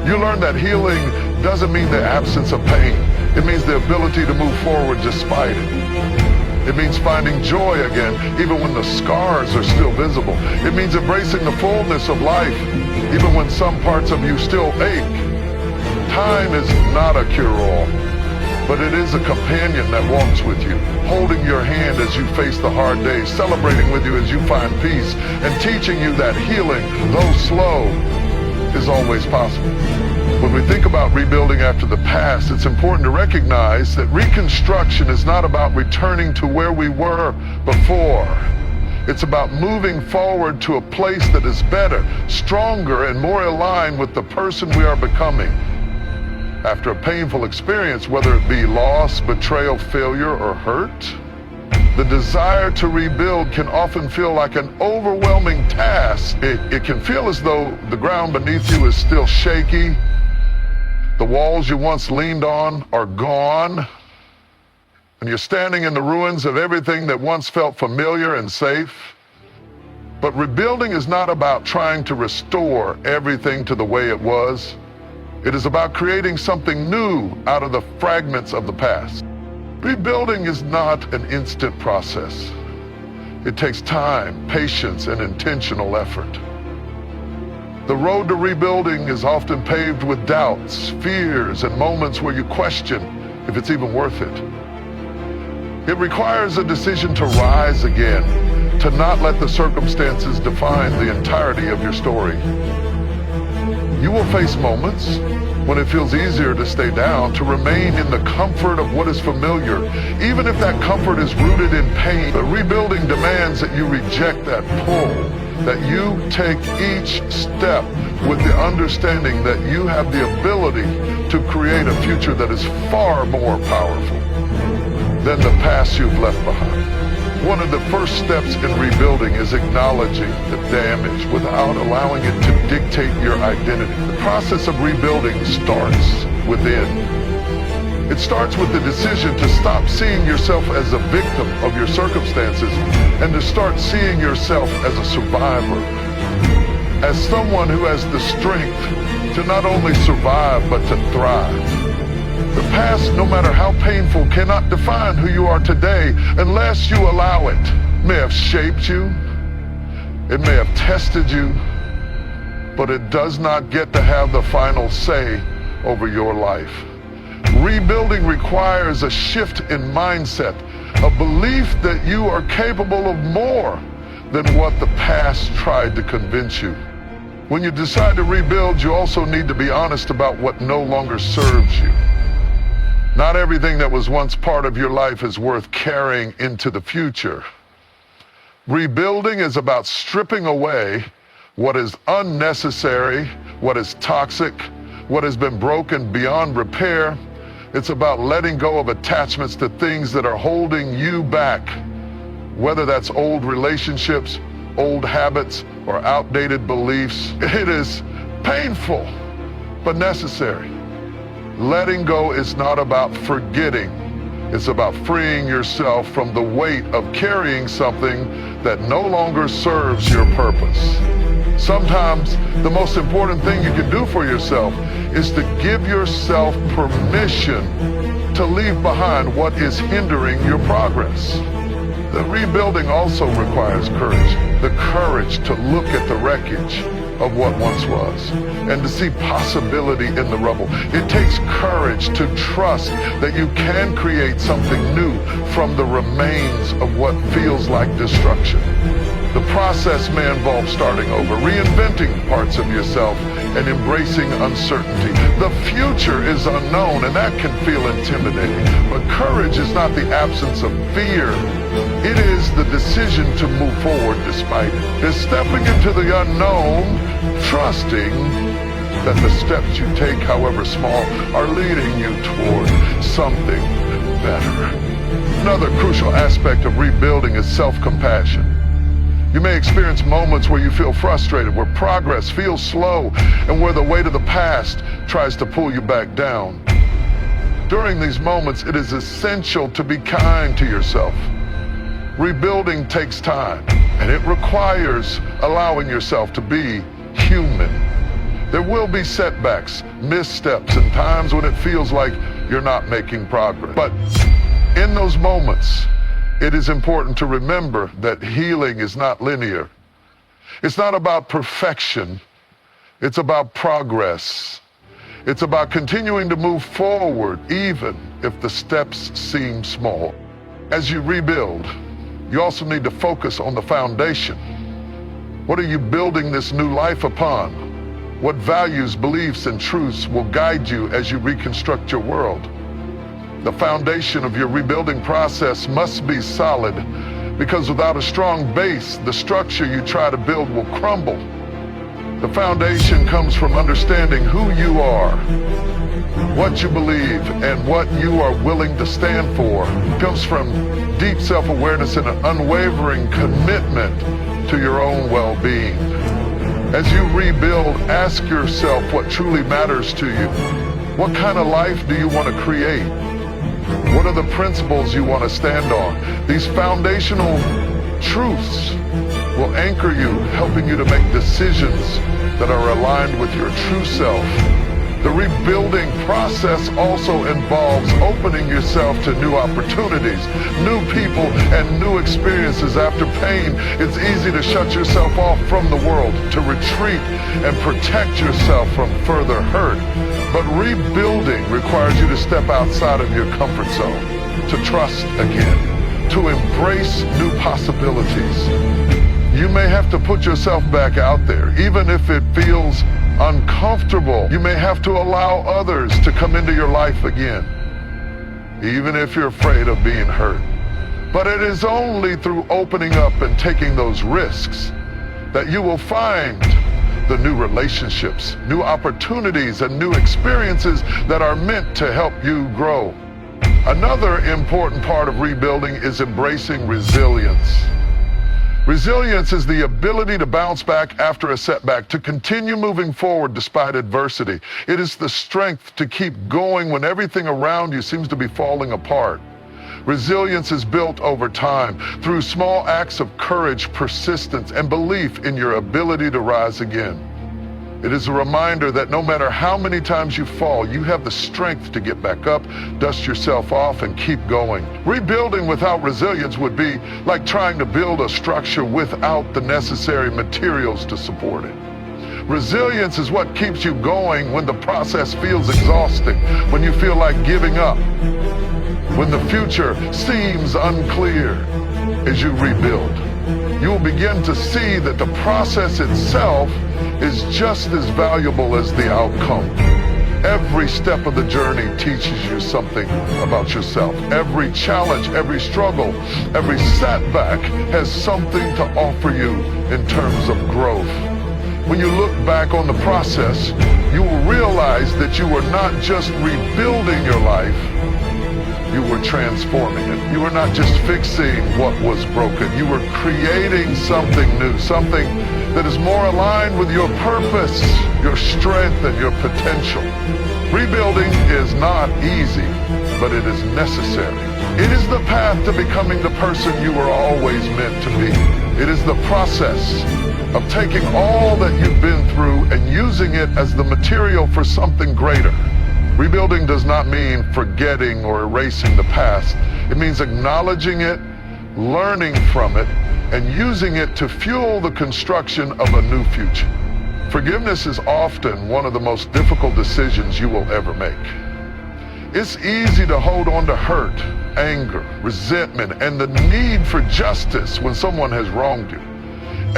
you learn that healing doesn't mean the absence of pain. It means the ability to move forward despite it. It means finding joy again, even when the scars are still visible. It means embracing the fullness of life, even when some parts of you still ache. Time is not a cure-all, but it is a companion that walks with you, holding your hand as you face the hard days, celebrating with you as you find peace, and teaching you that healing, though slow, is always possible. When we think about rebuilding after the past, it's important to recognize that reconstruction is not about returning to where we were before. It's about moving forward to a place that is better, stronger, and more aligned with the person we are becoming. After a painful experience, whether it be loss, betrayal, failure, or hurt, the desire to rebuild can often feel like an overwhelming task. It can feel as though the ground beneath you is still shaky. The walls you once leaned on are gone, and you're standing in the ruins of everything that once felt familiar and safe. But rebuilding is not about trying to restore everything to the way it was. It is about creating something new out of the fragments of the past. Rebuilding is not an instant process. It takes time, patience, and intentional effort. The road to rebuilding is often paved with doubts, fears, and moments where you question if it's even worth it. It requires a decision to rise again, to not let the circumstances define the entirety of your story. You will face moments when it feels easier to stay down, to remain in the comfort of what is familiar, even if that comfort is rooted in pain. But rebuilding demands that you reject that pull, that you take each step with the understanding that you have the ability to create a future that is far more powerful than the past you've left behind. One of the first steps in rebuilding is acknowledging the damage without allowing it to dictate your identity. The process of rebuilding starts within. It starts with the decision to stop seeing yourself as a victim of your circumstances and to start seeing yourself as a survivor, as someone who has the strength to not only survive but to thrive. The past, no matter how painful, cannot define who you are today unless you allow it. It may have shaped you, it may have tested you, but it does not get to have the final say over your life. Rebuilding requires a shift in mindset, a belief that you are capable of more than what the past tried to convince you. When you decide to rebuild, you also need to be honest about what no longer serves you. Not everything that was once part of your life is worth carrying into the future. Rebuilding is about stripping away what is unnecessary, what is toxic, what has been broken beyond repair. It's about letting go of attachments to things that are holding you back, whether that's old relationships, old habits, or outdated beliefs. It is painful, but necessary. Letting go is not about forgetting. It's about freeing yourself from the weight of carrying something that no longer serves your purpose. Sometimes the most important thing you can do for yourself is to give yourself permission to leave behind what is hindering your progress. The rebuilding also requires courage, the courage to look at the wreckage of what once was and to see possibility in the rubble. It takes courage to trust that you can create something new from the remains of what feels like destruction. The process may involve starting over, reinventing parts of yourself, and embracing uncertainty. The future is unknown, and that can feel intimidating. But courage is not the absence of fear. It is the decision to move forward despite it. It's stepping into the unknown, trusting that the steps you take, however small, are leading you toward something better. Another crucial aspect of rebuilding is self-compassion. You may experience moments where you feel frustrated, where progress feels slow, and where the weight of the past tries to pull you back down. During these moments, it is essential to be kind to yourself. Rebuilding takes time, and it requires allowing yourself to be human. There will be setbacks, missteps, and times when it feels like you're not making progress. But in those moments, it is important to remember that healing is not linear. It's not about perfection. It's about progress. It's about continuing to move forward, even if the steps seem small. As you rebuild, you also need to focus on the foundation. What are you building this new life upon? What values, beliefs, and truths will guide you as you reconstruct your world? The foundation of your rebuilding process must be solid, because without a strong base, the structure you try to build will crumble. The foundation comes from understanding who you are, what you believe, and what you are willing to stand for. It comes from deep self-awareness and an unwavering commitment to your own well-being. As you rebuild, ask yourself what truly matters to you. What kind of life do you want to create? What are the principles you want to stand on? These foundational truths will anchor you, helping you to make decisions that are aligned with your true self. The rebuilding process also involves opening yourself to new opportunities, new people, and new experiences. After pain, it's easy to shut yourself off from the world, to retreat and protect yourself from further hurt. But rebuilding requires you to step outside of your comfort zone, to trust again, to embrace new possibilities. You may have to put yourself back out there, even if it feels uncomfortable. You may have to allow others to come into your life again, even if you're afraid of being hurt. But it is only through opening up and taking those risks that you will find the new relationships, new opportunities, and new experiences that are meant to help you grow. Another important part of rebuilding is embracing resilience. Resilience is the ability to bounce back after a setback, to continue moving forward despite adversity. It is the strength to keep going when everything around you seems to be falling apart. Resilience is built over time through small acts of courage, persistence, and belief in your ability to rise again. It is a reminder that no matter how many times you fall, you have the strength to get back up, dust yourself off, and keep going. Rebuilding without resilience would be like trying to build a structure without the necessary materials to support it. Resilience is what keeps you going when the process feels exhausting, when you feel like giving up, when the future seems unclear. As you rebuild, you will begin to see that the process itself is just as valuable as the outcome. Every step of the journey teaches you something about yourself. Every challenge, every struggle, every setback has something to offer you in terms of growth. When you look back on the process, you will realize that you were not just rebuilding your life, you were transforming it. You were not just fixing what was broken. You were creating something new, something that is more aligned with your purpose, your strength, and your potential. Rebuilding is not easy, but it is necessary. It is the path to becoming the person you were always meant to be. It is the process of taking all that you've been through and using it as the material for something greater. Rebuilding does not mean forgetting or erasing the past. It means acknowledging it, learning from it, and using it to fuel the construction of a new future. Forgiveness is often one of the most difficult decisions you will ever make. It's easy to hold on to hurt, anger, resentment, and the need for justice when someone has wronged you.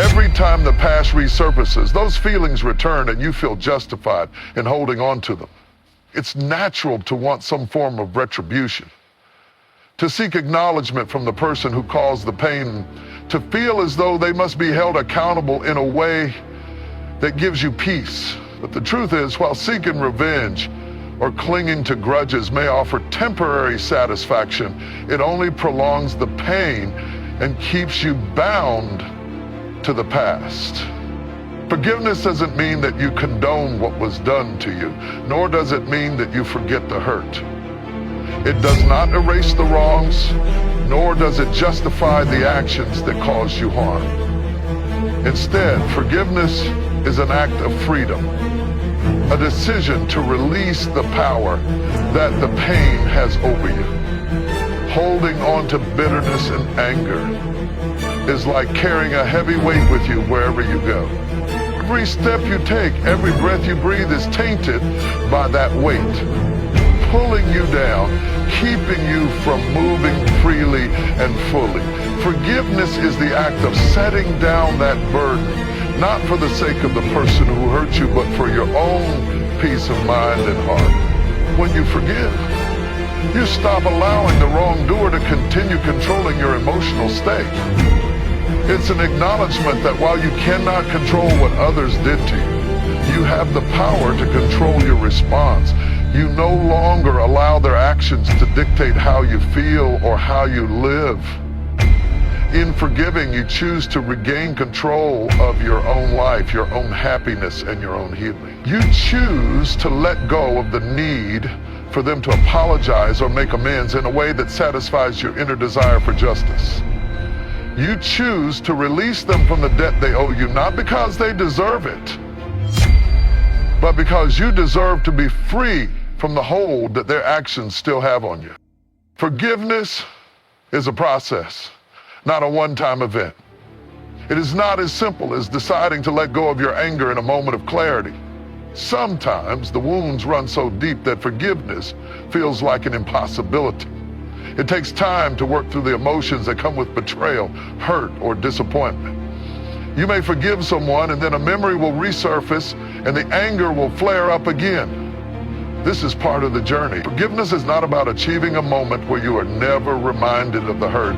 Every time the past resurfaces, those feelings return and you feel justified in holding on to them. It's natural to want some form of retribution, to seek acknowledgement from the person who caused the pain, to feel as though they must be held accountable in a way that gives you peace. But the truth is, while seeking revenge or clinging to grudges may offer temporary satisfaction, it only prolongs the pain and keeps you bound to the past. Forgiveness doesn't mean that you condone what was done to you, nor does it mean that you forget the hurt. It does not erase the wrongs, nor does it justify the actions that cause you harm. Instead, forgiveness is an act of freedom, a decision to release the power that the pain has over you. Holding on to bitterness and anger is like carrying a heavy weight with you wherever you go. Every step you take, every breath you breathe is tainted by that weight, pulling you down, keeping you from moving freely and fully. Forgiveness is the act of setting down that burden, not for the sake of the person who hurt you, but for your own peace of mind and heart. When you forgive, you stop allowing the wrongdoer to continue controlling your emotional state. It's an acknowledgement that while you cannot control what others did to you, you have the power to control your response. You no longer allow their actions to dictate how you feel or how you live. In forgiving, you choose to regain control of your own life, your own happiness, and your own healing. You choose to let go of the need for them to apologize or make amends in a way that satisfies your inner desire for justice. You choose to release them from the debt they owe you, not because they deserve it, but because you deserve to be free from the hold that their actions still have on you. Forgiveness is a process, not a one-time event. It is not as simple as deciding to let go of your anger in a moment of clarity. Sometimes the wounds run so deep that forgiveness feels like an impossibility. It takes time to work through the emotions that come with betrayal, hurt, or disappointment. You may forgive someone and then a memory will resurface and the anger will flare up again. This is part of the journey. Forgiveness is not about achieving a moment where you are never reminded of the hurt.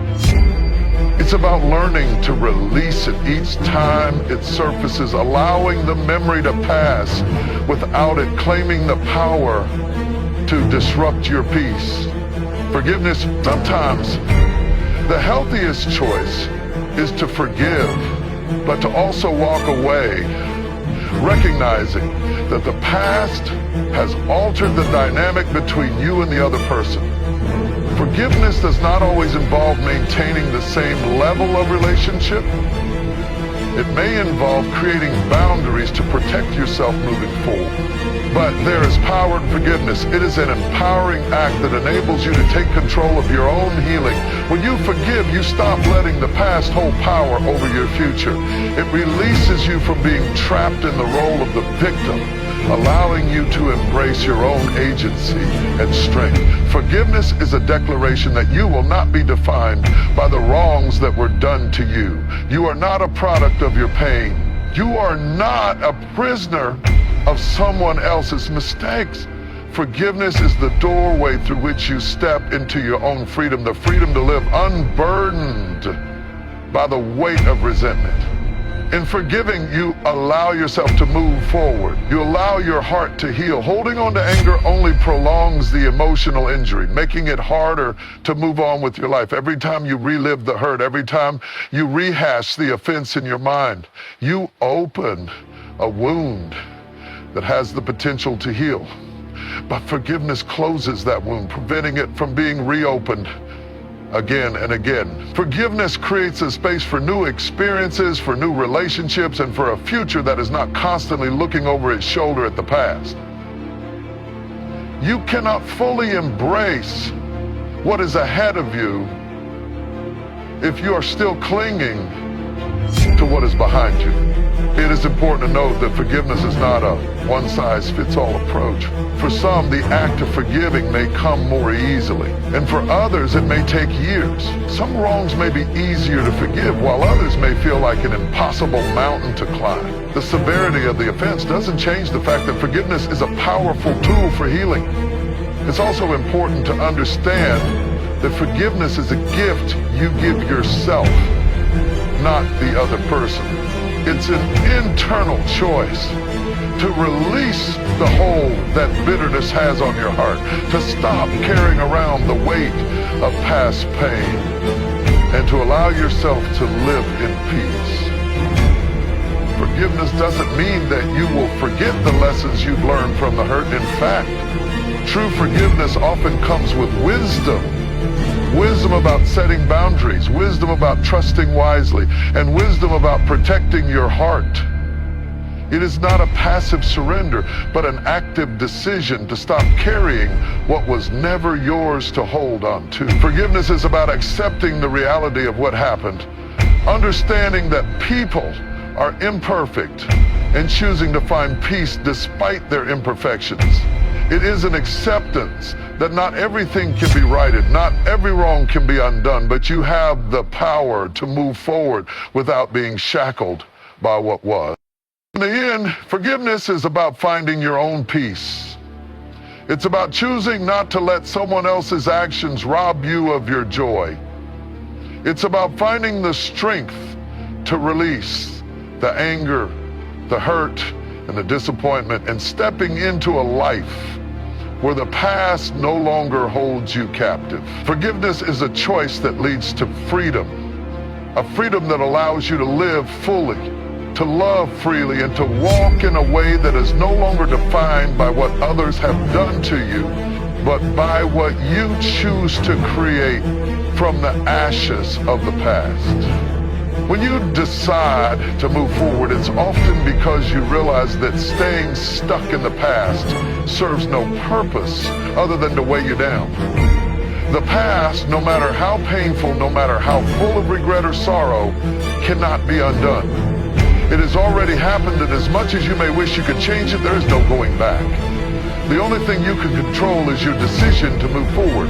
It's about learning to release it each time it surfaces, allowing the memory to pass without it claiming the power to disrupt your peace. Forgiveness, sometimes the healthiest choice is to forgive, but to also walk away, recognizing that the past has altered the dynamic between you and the other person. Forgiveness does not always involve maintaining the same level of relationship. It may involve creating boundaries to protect yourself moving forward. But there is power in forgiveness. It is an empowering act that enables you to take control of your own healing. When you forgive, you stop letting the past hold power over your future. It releases you from being trapped in the role of the victim, allowing you to embrace your own agency and strength. Forgiveness is a declaration that you will not be defined by the wrongs that were done to you. You are not a product of your pain. You are not a prisoner of someone else's mistakes. Forgiveness is the doorway through which you step into your own freedom, the freedom to live unburdened by the weight of resentment. In forgiving, you allow yourself to move forward. You allow your heart to heal. Holding on to anger only prolongs the emotional injury, making it harder to move on with your life. Every time you relive the hurt, every time you rehash the offense in your mind, you open a wound that has the potential to heal. But forgiveness closes that wound, preventing it from being reopened again and again. Forgiveness creates a space for new experiences, for new relationships, and for a future that is not constantly looking over its shoulder at the past. You cannot fully embrace what is ahead of you if you are still clinging to what is behind you. It is important to note that forgiveness is not a one-size-fits-all approach. For some, the act of forgiving may come more easily, and for others, it may take years. Some wrongs may be easier to forgive, while others may feel like an impossible mountain to climb. The severity of the offense doesn't change the fact that forgiveness is a powerful tool for healing. It's also important to understand that forgiveness is a gift you give yourself, not the other person. It's an internal choice to release the hold that bitterness has on your heart, to stop carrying around the weight of past pain, and to allow yourself to live in peace. Forgiveness doesn't mean that you will forget the lessons you've learned from the hurt. In fact, True forgiveness often comes with wisdom. Wisdom about setting boundaries, wisdom about trusting wisely, and wisdom about protecting your heart. It is not a passive surrender, but an active decision to stop carrying what was never yours to hold on to. Forgiveness is about accepting the reality of what happened, understanding that people are imperfect, and choosing to find peace despite their imperfections. It is an acceptance that not everything can be righted, not every wrong can be undone, but you have the power to move forward without being shackled by what was. In the end, forgiveness is about finding your own peace. It's about choosing not to let someone else's actions rob you of your joy. It's about finding the strength to release the anger, the hurt, and the disappointment, and stepping into a life where the past no longer holds you captive. Forgiveness is a choice that leads to freedom, a freedom that allows you to live fully, to love freely, and to walk in a way that is no longer defined by what others have done to you, but by what you choose to create from the ashes of the past. When you decide to move forward, it's often because you realize that staying stuck in the past serves no purpose other than to weigh you down. The past, no matter how painful, no matter how full of regret or sorrow, cannot be undone. It has already happened, and as much as you may wish you could change it, there is no going back. The only thing you can control is your decision to move forward.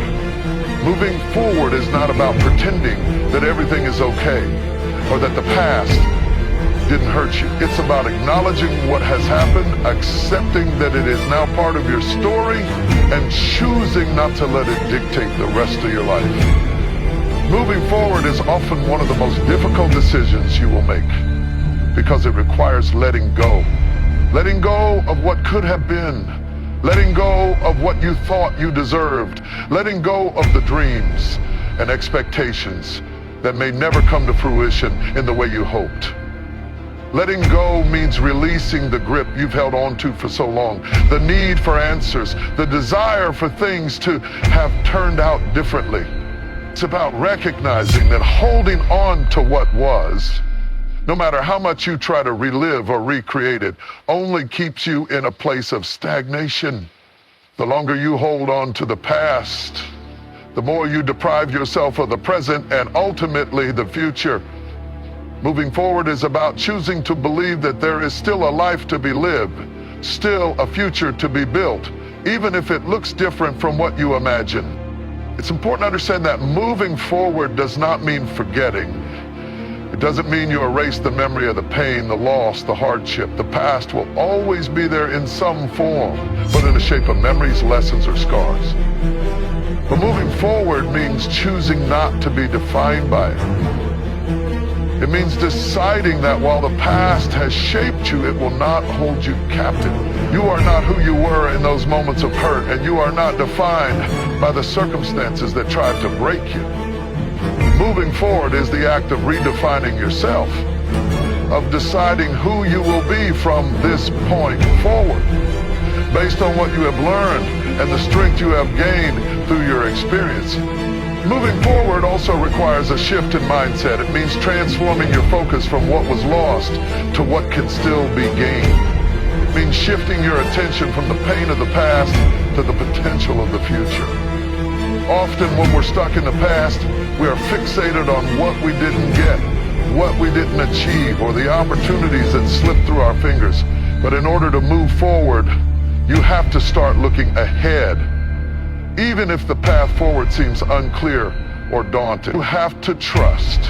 Moving forward is not about pretending that everything is okay, or that the past didn't hurt you. It's about acknowledging what has happened, accepting that it is now part of your story, and choosing not to let it dictate the rest of your life. Moving forward is often one of the most difficult decisions you will make, because it requires letting go. Letting go of what could have been. Letting go of what you thought you deserved. Letting go of the dreams and expectations that may never come to fruition in the way you hoped. Letting go means releasing the grip you've held on to for so long, the need for answers, the desire for things to have turned out differently. It's about recognizing that holding on to what was, no matter how much you try to relive or recreate it, only keeps you in a place of stagnation. The longer you hold on to the past, the more you deprive yourself of the present and ultimately the future. Moving forward is about choosing to believe that there is still a life to be lived, still a future to be built, even if it looks different from what you imagine. It's important to understand that moving forward does not mean forgetting. It doesn't mean you erase the memory of the pain, the loss, the hardship. The past will always be there in some form, but in the shape of memories, lessons, or scars. But moving forward means choosing not to be defined by it. It means deciding that while the past has shaped you, it will not hold you captive. You are not who you were in those moments of hurt, and you are not defined by the circumstances that tried to break you. Moving forward is the act of redefining yourself, of deciding who you will be from this point forward, based on what you have learned and the strength you have gained through your experience. Moving forward also requires a shift in mindset. It means transforming your focus from what was lost to what can still be gained. It means shifting your attention from the pain of the past to the potential of the future. Often when we're stuck in the past, we are fixated on what we didn't get, what we didn't achieve, or the opportunities that slipped through our fingers. But in order to move forward, you have to start looking ahead. Even if the path forward seems unclear or daunting, you have to trust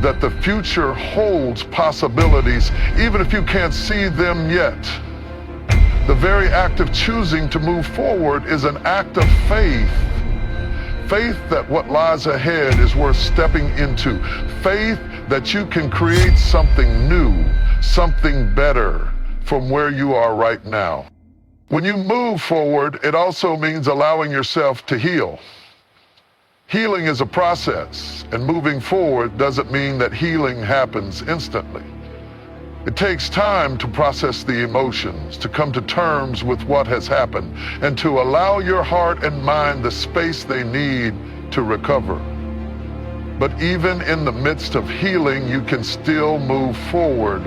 that the future holds possibilities, even if you can't see them yet. The very act of choosing to move forward is an act of faith. Faith that what lies ahead is worth stepping into. Faith that you can create something new, something better from where you are right now. When you move forward, it also means allowing yourself to heal. Healing is a process, and moving forward doesn't mean that healing happens instantly. It takes time to process the emotions, to come to terms with what has happened, and to allow your heart and mind the space they need to recover. But even in the midst of healing, you can still move forward.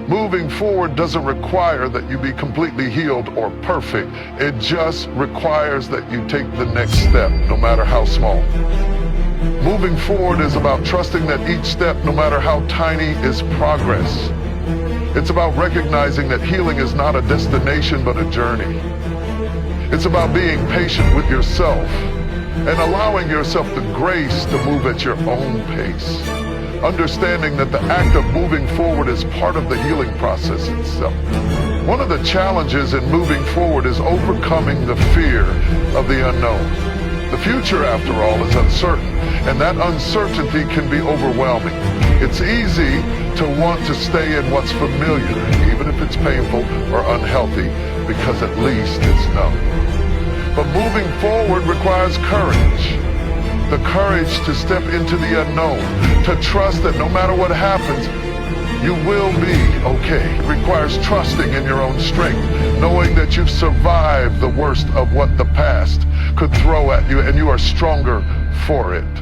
Moving forward doesn't require that you be completely healed or perfect. It just requires that you take the next step, no matter how small. Moving forward is about trusting that each step, no matter how tiny, is progress. It's about recognizing that healing is not a destination, but a journey. It's about being patient with yourself and allowing yourself the grace to move at your own pace. Understanding that the act of moving forward is part of the healing process itself. One of the challenges in moving forward is overcoming the fear of the unknown. The future, after all, is uncertain, and that uncertainty can be overwhelming. It's easy to want to stay in what's familiar, even if it's painful or unhealthy, because at least it's known. But moving forward requires courage. The courage to step into the unknown, to trust that no matter what happens, you will be okay. It requires trusting in your own strength, knowing that you've survived the worst of what the past could throw at you, and you are stronger for it.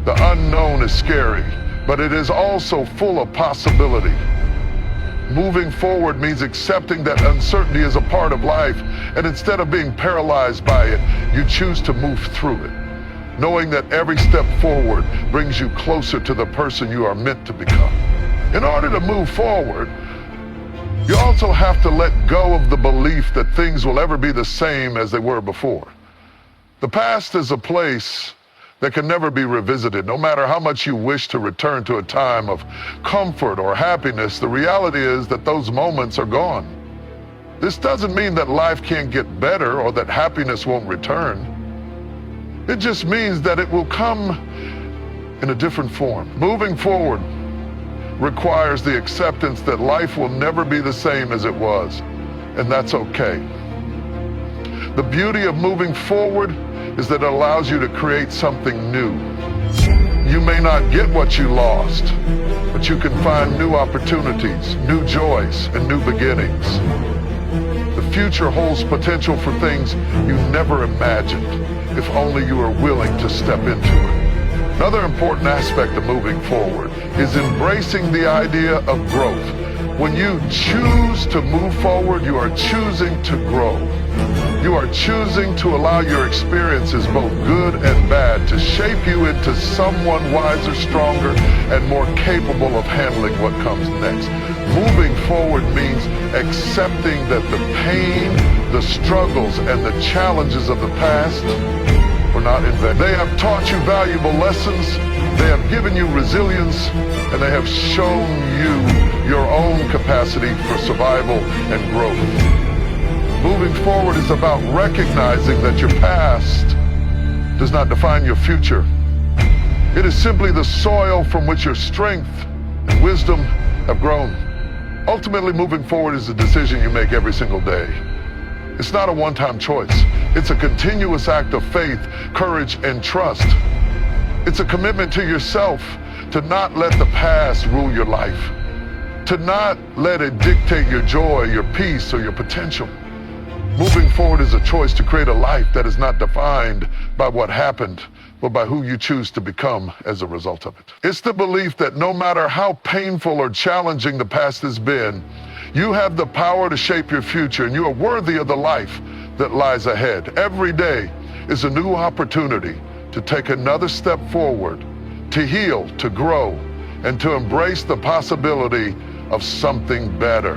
The unknown is scary, but it is also full of possibility. Moving forward means accepting that uncertainty is a part of life, and instead of being paralyzed by it, you choose to move through it, knowing that every step forward brings you closer to the person you are meant to become. In order to move forward, you also have to let go of the belief that things will ever be the same as they were before. The past is a place that can never be revisited. No matter how much you wish to return to a time of comfort or happiness, the reality is that those moments are gone. This doesn't mean that life can't get better or that happiness won't return. It just means that it will come in a different form. Moving forward requires the acceptance that life will never be the same as it was, and that's okay. The beauty of moving forward is that it allows you to create something new. You may not get what you lost, but you can find new opportunities, new joys, and new beginnings. The future holds potential for things you never imagined, if only you are willing to step into it. Another important aspect of moving forward is embracing the idea of growth. When you choose to move forward, you are choosing to grow. You are choosing to allow your experiences, both good and bad, to shape you into someone wiser, stronger, and more capable of handling what comes next. Moving forward means accepting that the pain, the struggles, and the challenges of the past were not in vain. They have taught you valuable lessons, they have given you resilience, and they have shown you your own capacity for survival and growth. Moving forward is about recognizing that your past does not define your future. It is simply the soil from which your strength and wisdom have grown. Ultimately, moving forward is a decision you make every single day. It's not a one-time choice. It's a continuous act of faith, courage, and trust. It's a commitment to yourself to not let the past rule your life, to not let it dictate your joy, your peace, or your potential. Moving forward is a choice to create a life that is not defined by what happened, but by who you choose to become as a result of it. It's the belief that no matter how painful or challenging the past has been, you have the power to shape your future, and you are worthy of the life that lies ahead. Every day is a new opportunity to take another step forward, to heal, to grow, and to embrace the possibility of something better.